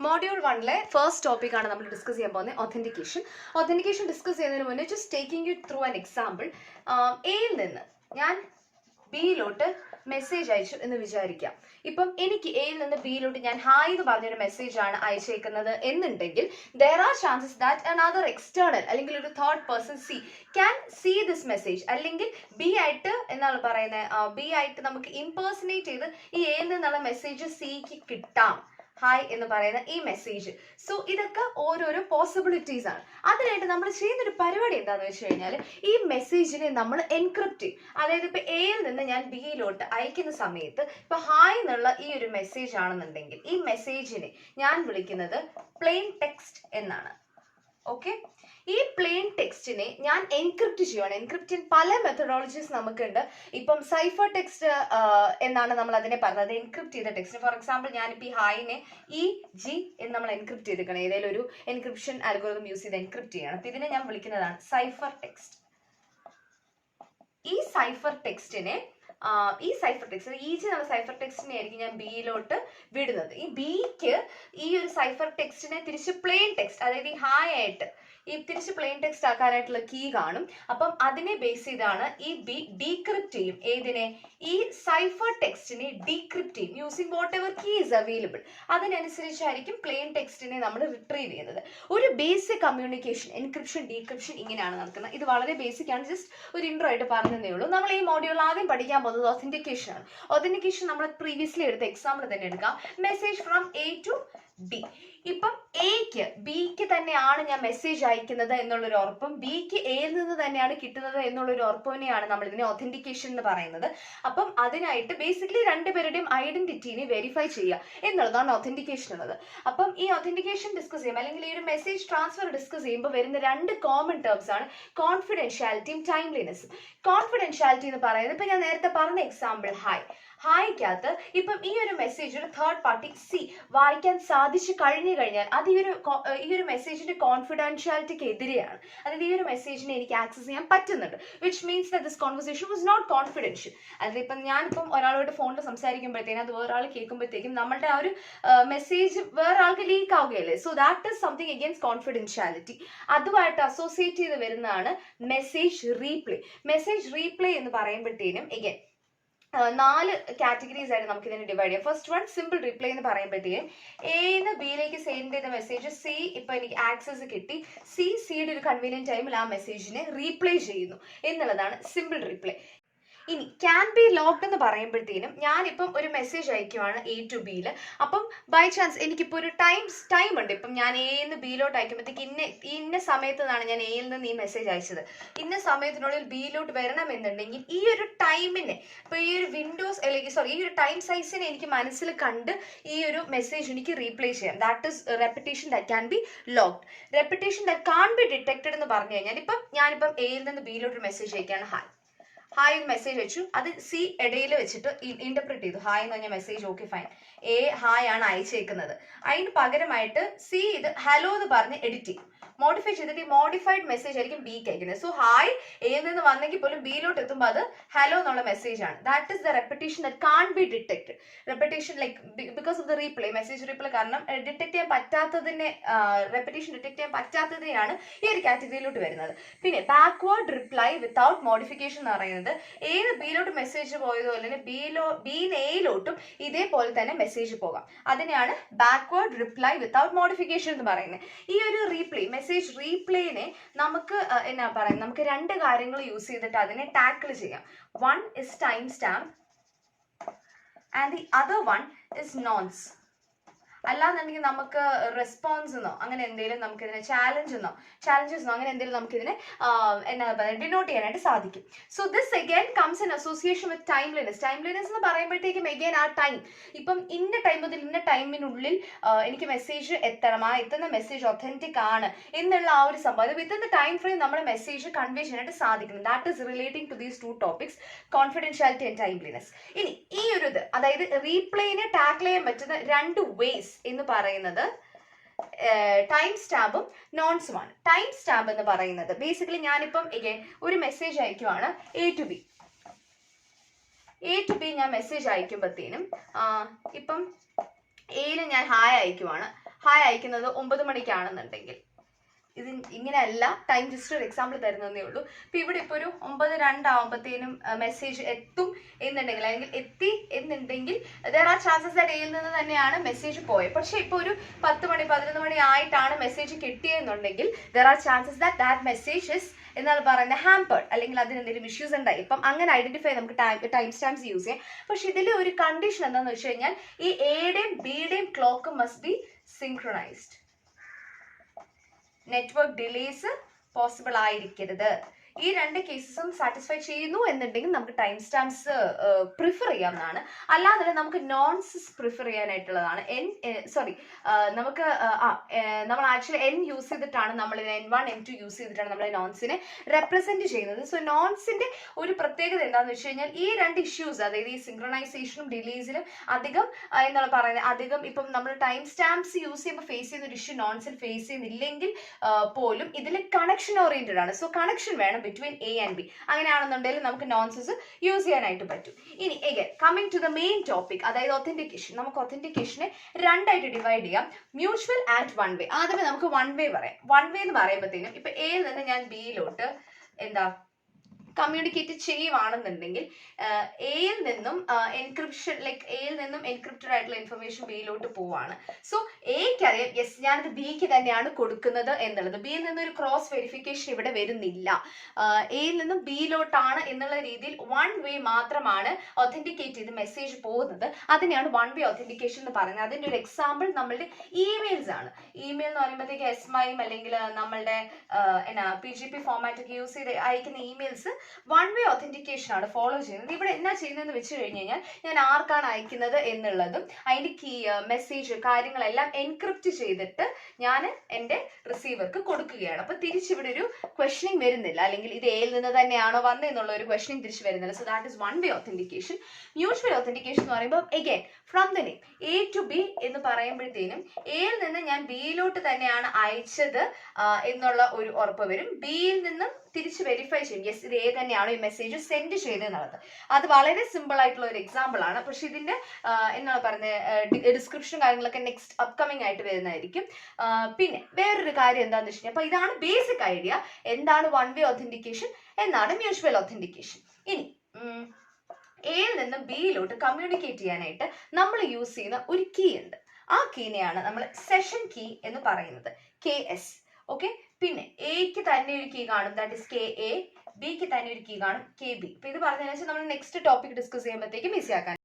Module 1-le first topic ആണ് നമ്മൾ discuss ചെയ്യാൻ പോകുന്നത് authentication. Authentication ഡിസ്കസ് ചെയ്യുന്നതിന് മുന്നേ just taking you through an example. എയിൽ നിന്ന് ഞാൻ ബിയിലോട്ട് മെസ്സേജ് അയച്ചു എന്ന് വിചാരിക്കാം. ഇപ്പം എനിക്ക് എയിൽ നിന്ന് ബിയിലോട്ട് ഞാൻ ഹായ് എന്ന് പറഞ്ഞൊരു മെസ്സേജ് ആണ് അയച്ചേക്കുന്നത് എന്നുണ്ടെങ്കിൽ there are chances that another external അല്ലെങ്കിൽ ഒരു third person can see this message. അല്ലെങ്കിൽ ബി ആയിട്ട് എന്നാണ് പറയുന്നത്, ബി ആയിട്ട് നമുക്ക് ഇംപേഴ്സണേറ്റ് ചെയ്ത് ഈ എയിൽ നിന്നുള്ള മെസ്സേജ് സിക്ക് കിട്ടാം, ഹായ് എന്ന് പറയുന്ന ഈ മെസ്സേജ്. സോ ഇതൊക്കെ ഓരോരോ പോസിബിലിറ്റീസ് ആണ്. അതിനായിട്ട് നമ്മൾ ചെയ്യുന്നൊരു പരിപാടി എന്താണെന്ന് വെച്ച് കഴിഞ്ഞാൽ ഈ മെസ്സേജിനെ നമ്മൾ എൻക്രിപ്റ്റ് ചെയ്യും. അതായത് ഇപ്പൊ എയിൽ നിന്ന് ഞാൻ ബിയിലോട്ട് അയക്കുന്ന സമയത്ത് ഇപ്പൊ ഹായ് എന്നുള്ള ഈ ഒരു മെസ്സേജ് ആണെന്നുണ്ടെങ്കിൽ ഈ മെസ്സേജിനെ ഞാൻ വിളിക്കുന്നത് പ്ലെയിൻ ടെക്സ്റ്റ് എന്നാണ്. ഓക്കെ, ഈ പ്ലെയിൻ ടെക്സ്റ്റിനെ ഞാൻ എൻക്രിപ്റ്റ് ചെയ്യുകയാണ്. എൻക്രിപ്റ്റ് ചെയ്യാൻ പല മെത്തഡോളജീസ് നമുക്കുണ്ട്. ഇപ്പം സൈഫർ ടെക്സ്റ്റ് എന്നാണ് നമ്മൾ അതിനെ പറഞ്ഞത്, എൻക്രിപ്റ്റ് ചെയ്ത ടെക്സ്റ്റ്. ഫോർ എക്സാമ്പിൾ ഞാനിപ്പോൾ ഈ ഹായിനെ EG എന്ന് നമ്മൾ എൻക്രിപ്റ്റ് ചെയ്തിരിക്കണം, ഏതെങ്കിലും ഒരു എൻക്രിപ്ഷൻ അൽഗോരിതം യൂസ് ചെയ്ത് എൻക്രിപ്റ്റ് ചെയ്യണം. അപ്പം ഇതിനെ ഞാൻ വിളിക്കുന്നതാണ് സൈഫർ ടെക്സ്റ്റ്. ഈ സൈഫർ ടെക്സ്റ്റ് EG എന്നുള്ള സൈഫർ ടെക്സ്റ്റിനെ ആയിരിക്കും ഞാൻ ബിയിലോട്ട് വിടുന്നത്. ഈ ബിക്ക് ഈ ഒരു സൈഫർ ടെക്സ്റ്റിനെ തിരിച്ച് പ്ലെയിൻ ടെക്സ്റ്റ്, അതായത് ഈ ഹായ് ആയിട്ട് ഈ തിരിച്ച് പ്ലെയിൻ ടെക്സ്റ്റ് ആക്കാനായിട്ടുള്ള കീ കാണും. അപ്പം അതിനെ ബേസ് ചെയ്താണ് ഈ ബി ഡീക്രിപ്റ്റ് ചെയ്യും. ഏതിനെ? ഈ സൈഫർ ടെക്സ്റ്റിനെ ഡീക്രിപ്റ്റ് ചെയ്യും using whatever key is available. അതിനനുസരിച്ചായിരിക്കും പ്ലെയിൻ ടെക്സ്റ്റിനെ നമ്മൾ റിട്രീവ് ചെയ്യുന്നത്. ഒരു ബേസിക് കമ്മ്യൂണിക്കേഷൻ എൻക്രിപ്ഷൻ ഡീക്രിപ്ഷൻ ഇങ്ങനെയാണ് നടക്കുന്നത്. ഇത് വളരെ ബേസിക് ആണ്, ജസ്റ്റ് ഒരു ഇൻട്രോ ആയിട്ട് പറഞ്ഞതേ ഉള്ളൂ. നമ്മൾ ഈ മോഡ്യൂൾ ആദ്യം പഠിക്കാൻ പോകുന്നത് authentication ആണ്. authentication നമ്മൾ പ്രീവിയസ്ലി എടുത്ത എക്സാമ്പിൾ തന്നെ എടുക്കാം. Message from A to B. ഇപ്പം എക്ക് ബിക്ക് തന്നെയാണ് ഞാൻ മെസ്സേജ് അയക്കുന്നത് എന്നുള്ളൊരു ഉറപ്പും ബിക്ക് എയിൽ നിന്ന് തന്നെയാണ് കിട്ടുന്നത് എന്നുള്ളൊരു ഉറപ്പിനെയാണ് നമ്മൾ ഇതിനെ authentication എന്ന് പറയുന്നത്. അപ്പം അതിനായിട്ട് ബേസിക്കലി രണ്ടുപേരുടെയും ഐഡന്റിറ്റിനെ വെരിഫൈ ചെയ്യുക എന്നുള്ളതാണ് authentication ഉള്ളത്. അപ്പം ഈ authentication ഡിസ്കസ് ചെയ്യുമ്പോൾ അല്ലെങ്കിൽ ഈ ഒരു മെസ്സേജ് ട്രാൻസ്ഫർ ഡിസ്കസ് ചെയ്യുമ്പോൾ വരുന്ന രണ്ട് കോമൺ ടേംസ് ആണ് കോൺഫിഡൻഷ്യാലിറ്റിയും ടൈംലിനെസ്സും. കോൺഫിഡൻഷ്യാലിറ്റി എന്ന് പറയുന്നത് ഇപ്പൊ ഞാൻ നേരത്തെ പറഞ്ഞ എക്സാമ്പിൾ ഹായ്ക്കകത്ത് ഇപ്പം ഈ ഒരു മെസ്സേജ് ഒരു തേർഡ് പാർട്ടി വായിക്കാൻ സാധിച്ചു കഴിഞ്ഞു കഴിഞ്ഞാൽ അത് ഈ ഒരു മെസ്സേജിന്റെ കോൺഫിഡൻഷ്യാലിറ്റിക്ക് എതിരെയാണ്. അതായത് ഈ ഒരു മെസ്സേജിനെ എനിക്ക് ആക്സസ് ചെയ്യാൻ പറ്റുന്നുണ്ട്, which means that this conversation was not confidential. അതായത് ഇപ്പം ഞാനിപ്പം ഒരാളോട് ഫോണിൽ സംസാരിക്കുമ്പോഴത്തേക്കും അത് വേറൊരാൾ കേൾക്കുമ്പോഴത്തേക്കും നമ്മളുടെ ആ ഒരു മെസ്സേജ് വേറൊരാൾക്ക് ലീക്ക് ആവുകയല്ലേ. So that is something against confidentiality. അതുമായിട്ട് അസോസിയേറ്റ് ചെയ്ത് വരുന്നതാണ് മെസ്സേജ് റീപ്ലേ. മെസ്സേജ് റീപ്ലേ എന്ന് പറയുമ്പോഴത്തേനും എഗെയിൻ 4 കാറ്റഗറീസ് ആയിട്ട് നമുക്ക് ഇതിനെ ഡിവൈഡ് ചെയ്യാം. ഫസ്റ്റ് വൺ സിമ്പിൾ റീപ്ലേ എന്ന് പറയുമ്പോഴത്തേക്കും എന്ന് ബിയിലേക്ക് സെൻഡ് ചെയ്ത മെസ്സേജ് സി ഇപ്പൊ എനിക്ക് ആക്സസ് കിട്ടി, സിയുടെ ഒരു കൺവീനിയന്റ് ടൈമിൽ ആ മെസ്സേജിനെ റീപ്ലേ ചെയ്യുന്നു എന്നുള്ളതാണ് സിമ്പിൾ റീപ്ലേ. ഇനി ക്യാൻ ബി ലോക്ക്ഡ് എന്ന് പറയുമ്പോഴത്തേനും ഞാനിപ്പം ഒരു മെസ്സേജ് അയക്കുവാണ് എ ടു ബിയിൽ. അപ്പം ബൈ ചാൻസ് എനിക്കിപ്പോൾ ഒരു ടൈം ഉണ്ട്. ഇപ്പം ഞാൻ എന്ന് ബിയിലോട്ട് അയക്കുമ്പോഴത്തേക്ക് ഇന്ന സമയത്ത് നിന്നാണ് ഞാൻ എയിൽ നിന്ന് ഈ മെസ്സേജ് അയച്ചത്, ഇന്ന സമയത്തിനുള്ളിൽ ബിയിലോട്ട് വരണമെന്നുണ്ടെങ്കിൽ ഈ ഒരു ടൈമിനെ ഇപ്പൊ ഈ ഒരു വിൻഡോസ് അല്ലെങ്കിൽ ഈ ഒരു ടൈം സൈസിനെ എനിക്ക് മനസ്സിൽ കണ്ട് ഈ ഒരു മെസ്സേജ് എനിക്ക് റീപ്ലേ ചെയ്യാം. That is repetition that can be locked. Repetition that can be detected എന്ന് പറഞ്ഞു കഴിഞ്ഞാൽ ഞാനിപ്പം എയിൽ നിന്ന് ബിയിലോട്ട് ഒരു മെസ്സേജ് അയക്കുകയാണ്, ഹായ് മെസ്സേജ് വെച്ചു, അത് സി ഇടയിൽ വെച്ചിട്ട് ഇന്റർപ്രറ്റ് ചെയ്തു. ഹായ് എന്ന് പറഞ്ഞ message okay fine, A hi ആണ് അയച്ചേക്കുന്നത്. അതിന് പകരമായിട്ട് സി ഇത് ഹലോ എന്ന് പറഞ്ഞ് എഡിറ്റ് ചെയ്യും, മോഡിഫൈ ചെയ്തിട്ട് ഈ മോഡിഫൈഡ് മെസ്സേജ് ആയിരിക്കും ബിക്ക് അയക്കുന്നത്. സോ ഹായ് എയിൽ നിന്ന് വന്നെങ്കിൽ പോലും ബിയിലോട്ട് എത്തുമ്പോൾ അത് ഹലോ എന്നുള്ള മെസ്സേജ് ആണ്. That is the repetition that can be detected. Repetition like because of the replay, message replay കാരണം ഡിറ്റക്ട് ചെയ്യാൻ പറ്റാത്തതിനെ, റെപ്പിറ്റേഷൻ ഡിറ്റക്ട് ചെയ്യാൻ പറ്റാത്തതിനെയാണ് ഈ ഒരു കാറ്റഗറിയിലോട്ട് വരുന്നത്. പിന്നെ ബാക്ക്വേർഡ് റിപ്ലൈ വിത്തൗട്ട് മോഡിഫിക്കേഷൻ എന്ന് പറയുന്നത് ഏത് ബിയിലോട്ട് മെസ്സേജ് പോയതോ അല്ലെങ്കിൽ ബിന്ന് എയിലോട്ടും ഇതേപോലെ തന്നെ മെസ്സേജ് പോകാം. അതിനെയാണ് ബാക്ക്വേർഡ് റിപ്ലൈ വിത്തൗട്ട് മോഡിഫിക്കേഷൻ എന്ന് പറയുന്നത്. ഈ ഒരു റീപ്ലേ മെസ്സേജ് റീപ്ലേനെ നമുക്ക് എന്നാ പറയുന്നത്, നമുക്ക് രണ്ട് കാര്യങ്ങൾ യൂസ് ചെയ്തിട്ട് അതിനെ ടാക്കിൾ ചെയ്യാം. One is time stamp and the other one is nouns. അല്ലാന്നുണ്ടെങ്കിൽ നമുക്ക് റെസ്പോൺസ് എന്നോ അങ്ങനെ എന്തെങ്കിലും നമുക്ക് ഇതിനെ ചാലഞ്ചസ് എന്നോ അങ്ങനെ എന്തെങ്കിലും നമുക്ക് ഇതിനെ എന്നാ പറയുക ഡിനോട്ട് ചെയ്യാനായിട്ട് സാധിക്കും. So this again comes in association with timeliness. Timeliness എന്ന് പറയുമ്പോഴത്തേക്കും അഗൈൻ ആ ടൈം, ഇപ്പം ഇന്ന ടൈം മുതൽ ഇന്ന ടൈമിനുള്ളിൽ എനിക്ക് മെസ്സേജ് എത്തണം, ആ എത്തുന്ന മെസ്സേജ് ഒത്തന്റിക് ആണ് എന്നുള്ള ആ ഒരു സംഭവം വിത്തിൻ ദ ടൈം ഫ്രെയിം നമ്മുടെ മെസ്സേജ് കൺവേ ചെയ്യാനായിട്ട് സാധിക്കണം. That is relating to these 2 topics, confidentiality and timeliness. ഇനി ഈ ഒരു ഇത് അതായത് റീപ്ലേനെ ടാക്കിൾ ചെയ്യാൻ പറ്റുന്ന 2 വേസ് എന്ന് പറയുന്നത് ടൈം സ്റ്റാമ്പും നോൺസുമാണ്. ടൈം സ്റ്റാമ്പ് എന്ന് പറയുന്നത് ബേസിക്കലി ഞാനിപ്പം ഒരു മെസ്സേജ് അയക്കുവാണ് എ ടു ബി ഞാൻ മെസ്സേജ് അയക്കുമ്പോഴത്തേനും ഇപ്പം എയിൽ ഞാൻ ഹായ് അയക്കുവാണ്. ഹായ് അയക്കുന്നത് 9 മണിക്കാണെന്നുണ്ടെങ്കിൽ ഇത് ഇങ്ങനെയല്ല, ടൈം ജസ്റ്റ് ഒരു എക്സാമ്പിൾ തരുന്നതേ ഉള്ളൂ. ഇപ്പൊ ഇവിടെ ഇപ്പൊ ഒരു 9:02 ആകുമ്പോഴത്തേനും മെസ്സേജ് എത്തും എന്നുണ്ടെങ്കിൽ, അല്ലെങ്കിൽ എത്തി എന്നുണ്ടെങ്കിൽ there are chances that എയിൽ നിന്ന് തന്നെയാണ് മെസ്സേജ് പോയത്. പക്ഷെ ഇപ്പൊ ഒരു 10 മണി 11 മണി ആയിട്ടാണ് message കിട്ടിയെന്നുണ്ടെങ്കിൽ there are chances that that message is എന്നാണ് പറയുന്നത് ഹാമ്പേർഡ്, അല്ലെങ്കിൽ അതിന് എന്തെങ്കിലും ഇഷ്യൂസ് ഉണ്ടായി. ഇപ്പം അങ്ങനെ ഐഡന്റിഫൈ നമുക്ക് ടൈം സ്റ്റാമ്പ്സ് യൂസ് ചെയ്യാം. പക്ഷെ ഇതിൽ ഒരു കണ്ടീഷൻ എന്താണെന്ന് വെച്ച് കഴിഞ്ഞാൽ ഈ എയുടെയും ബിയുടെയും clock must be synchronised. Network delays possible ആയിരിക്കരുത്. ഈ രണ്ട് കേസസും സാറ്റിസ്ഫൈ ചെയ്യുന്നു എന്നുണ്ടെങ്കിൽ നമുക്ക് ടൈം സ്റ്റാമ്പ്സ് പ്രിഫർ ചെയ്യാവുന്നതാണ്. അല്ലാതെ നമുക്ക് നോൺസ് പ്രിഫർ ചെയ്യാനായിട്ടുള്ളതാണ്. നമുക്ക് നമ്മൾ ആക്ച്വലി N യൂസ് ചെയ്തിട്ടാണ് നമ്മൾ N1 N2 യൂസ് ചെയ്തിട്ടാണ് നമ്മൾ നോൺസിനെ റെപ്രസെന്റ് ചെയ്യുന്നത്. സോ നോൺസിന്റെ ഒരു പ്രത്യേകത എന്താണെന്ന് വെച്ച് കഴിഞ്ഞാൽ ഈ രണ്ട് ഇഷ്യൂസ്, അതായത് ഈ സിങ്ക്രണൈസേഷനും ഡിലേസിലും അധികം എന്താണ് പറയുന്നത്, അധികം ഇപ്പം നമ്മൾ ടൈം സ്റ്റാമ്പ്സ് യൂസ് ചെയ്യുമ്പോൾ ഫേസ് ചെയ്യുന്ന ഒരു ഇഷ്യൂ നോൺസിൽ ഫേസ് ചെയ്യുന്നില്ലെങ്കിൽ പോലും ഇതിൽ കണക്ഷൻ ഓറിയന്റഡ് ആണ്. സോ കണക്ഷൻ വേണം ബിറ്റ്വീൻ എ ആൻഡ് ബി. അങ്ങനെയാണെന്നുണ്ടെങ്കിൽ നമുക്ക് നോൺസസ് യൂസ് ചെയ്യാനായിട്ട് പറ്റും. ഇനി again coming to the main topic, അതായത് ഒത്തന്റിക്കേഷൻ. നമുക്ക് ഒത്തന്റിക്കേഷനെ രണ്ടായിട്ട് ഡിവൈഡ് ചെയ്യാം, മ്യൂച്വൽ ആൻഡ് വൺ വേ. ആദ്യമേ നമുക്ക് വൺ വേ പറയാം. വൺ വേ എന്ന് പറയുമ്പോഴത്തേനും ഇപ്പൊ എയിൽ നിന്ന് ഞാൻ ബിയിലോട്ട് കമ്മ്യൂണിക്കേറ്റ് ചെയ്യുവാണെന്നുണ്ടെങ്കിൽ എയിൽ നിന്നും എൻക്രിപ്ഷൻ, ലൈക്ക് എയിൽ നിന്നും എൻക്രിപ്റ്റഡ് ആയിട്ടുള്ള ഇൻഫർമേഷൻ ബിയിലോട്ട് പോവാണ്. സോ എക്ക് അറിയാം യെസ് ഞാനത് ബിക്ക് തന്നെയാണ് കൊടുക്കുന്നത് എന്നുള്ളത്. ബിയിൽ നിന്ന് ഒരു ക്രോസ് വെരിഫിക്കേഷൻ ഇവിടെ വരുന്നില്ല. എയിൽ നിന്നും ബിയിലോട്ടാണ് എന്നുള്ള രീതിയിൽ വൺ വേ മാത്രമാണ് ഒത്തന്റിക്കേറ്റ് ചെയ്ത് മെസ്സേജ് പോകുന്നത്. അതിനെയാണ് വൺ വേ ഒത്തന്റിക്കേഷൻ എന്ന് പറയുന്നത്. അതിന്റെ ഒരു എക്സാമ്പിൾ നമ്മളുടെ ഇമെയിൽസ് ആണ്. ഇമെയിൽ എന്ന് പറയുമ്പോഴത്തേക്ക് എസ്മൈം അല്ലെങ്കിൽ നമ്മളുടെ PGP ഫോർമാറ്റ് ഒക്കെ യൂസ് ചെയ്ത് അയക്കുന്ന ഇമെയിൽസ് വൺ വേ ഒത്തന്റിക്കേഷൻ ആണ് ഫോളോ ചെയ്യുന്നത്. ഇവിടെ എന്നാ ചെയ്യുന്നതെന്ന് വെച്ച് കഴിഞ്ഞ് കഴിഞ്ഞാൽ ഞാൻ ആർക്കാണ് അയക്കുന്നത് എന്നുള്ളതും അതിന്റെ കീ മെസ്സേജ് കാര്യങ്ങളെല്ലാം എൻക്രിപ്റ്റ് ചെയ്തിട്ട് ഞാൻ എൻ്റെ റിസീവർക്ക് കൊടുക്കുകയാണ്. അപ്പൊ തിരിച്ചിവിടെ ഒരു ക്വസ്റ്റനിങ് വരുന്നില്ല, അല്ലെങ്കിൽ ഇത് എയിൽ നിന്ന് തന്നെയാണോ വന്നത് എന്നുള്ള ഒരു ക്വസ്റ്റനിങ് തിരിച്ചു വരുന്നില്ല. So that is one way authentication. Mutual authentication എന്ന് പറയുമ്പോൾ again from the name A to B എന്ന് പറയുമ്പോഴത്തേനും എയിൽ നിന്ന് ഞാൻ ബിയിലോട്ട് തന്നെയാണ് അയച്ചത് എന്നുള്ള ഒരു ഉറപ്പ് വരും. ബിയിൽ നിന്നും തിരിച്ച് വെരിഫൈ ചെയ്യും യെസ് ഇത് എ തന്നെയാണോ ഈ മെസ്സേജ് സെൻഡ് ചെയ്തെന്നുള്ളത്. അത് വളരെ സിമ്പിൾ ആയിട്ടുള്ള ഒരു എക്സാമ്പിൾ ആണ്. പക്ഷെ ഇതിന്റെ എന്താണ് പറയുന്നത് ഡിസ്ക്രിപ്ഷൻ കാര്യങ്ങളൊക്കെ നെക്സ്റ്റ് അപ്കമിങ് ആയിട്ട് വരുന്നതായിരിക്കും. പിന്നെ വേറൊരു കാര്യം എന്താണെന്ന് വെച്ച് കഴിഞ്ഞാൽ അപ്പൊ ഇതാണ് ബേസിക് ഐഡിയ, എന്താണ് വൺ വേ ഒത്തന്റിക്കേഷൻ, എന്താണ് മ്യൂച്വൽ ഒത്തന്റിക്കേഷൻ. ഇനി എയിൽ നിന്ന് ബിയിലോട്ട് കമ്മ്യൂണിക്കേറ്റ് ചെയ്യാനായിട്ട് നമ്മൾ യൂസ് ചെയ്യുന്ന ഒരു കീ ഉണ്ട്. ആ കീനെയാണ് നമ്മൾ സെഷൻ കീ എന്ന് പറയുന്നത്, KS. ഓക്കെ, പിന്നെ എക്ക് തന്നെ ഒരു കീ കാണും, ദാറ്റ് ഇസ് KA. ബിക്ക് തന്നെ ഒരു കീ കാണും, KB. ഇപ്പൊ ഇത് പറഞ്ഞതിന് ശേഷം നമ്മൾ നെക്സ്റ്റ് ടോപ്പിക് ഡിസ്കസ് ചെയ്യുമ്പോഴത്തേക്കും ഈസി ആക്കാൻ